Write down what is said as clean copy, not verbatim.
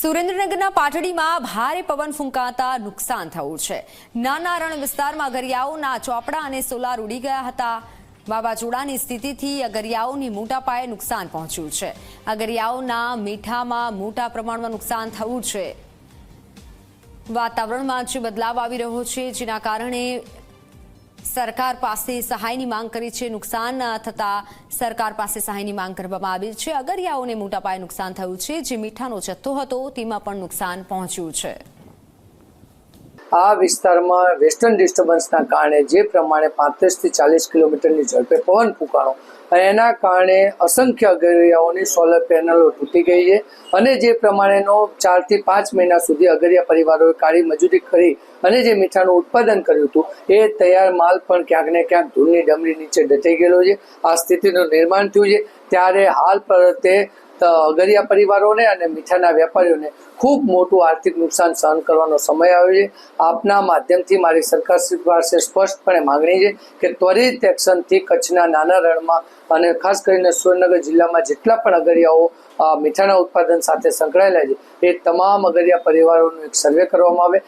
સુરેન્દ્રનગરના પાટડીમાં ભારે પવન ફૂંકાતા નુકસાન થયું છે। નાના રણ વિસ્તારમાં અગરિયાઓના ચોપડા અને સોલાર ઉડી ગયા હતા। વાવાઝોડાની સ્થિતિથી અગરિયાઓની મોટા પાયે નુકસાન પહોંચ્યું છે। અગરિયાઓના મીઠામાં મોટા પ્રમાણમાં નુકસાન થયું છે। વાતાવરણમાં જે બદલાવ આવી રહ્યો છે જેના કારણે સરકાર પાસે સહાયની માંગ કરી છે। નુકસાન થતા સરકાર પાસે સહાયની માંગ કરવામાં આવી છે। અગરિયાઓને મોટા પાયે નુકસાન થયું છે। જે મીઠાનો જથ્થો હતો તેમાં પણ નુકસાન પહોંચ્યું છે। આ વિસ્તારમાં વેસ્ટર્ન ડિસ્ટર્બન્સના કારણે જે પ્રમાણે 35 થી 40 કિલોમીટરની ઝડપે પવન ફૂંકાણો અને એના કારણે અસંખ્ય અગરિયાઓની સોલર પેનલો તૂટી ગઈ છે અને જે પ્રમાણેનો 4 થી 5 મહિના સુધી અગરિયા પરિવારોએ કાળી મજૂરી કરી અને જે મીઠાનું ઉત્પાદન કર્યું હતું એ તૈયાર માલ પણ ક્યાંક ને ક્યાંક ધૂળની ડમરી નીચે દટાઈ ગયેલો છે। આ સ્થિતિનું નિર્માણ થયું છે ત્યારે હાલ પર તે અગરિયા પરિવારોને અને મીઠાના વેપારીઓને ખૂબ મોટું આર્થિક નુકસાન સહન કરવાનો સમય આવ્યો છે। આપના માધ્યમથી મારી સરકારશ્રી પાસે સ્પષ્ટપણે માંગણી છે કે ત્વરિત એક્શનથી કચ્છના નાના રણમાં અને ખાસ કરીને સુરેન્દ્રનગર જિલ્લામાં જેટલા પણ અગરિયાઓ મીઠાના ઉત્પાદન સાથે સંકળાયેલા છે એ તમામ અગરિયા પરિવારોનું એક સર્વે કરવામાં આવે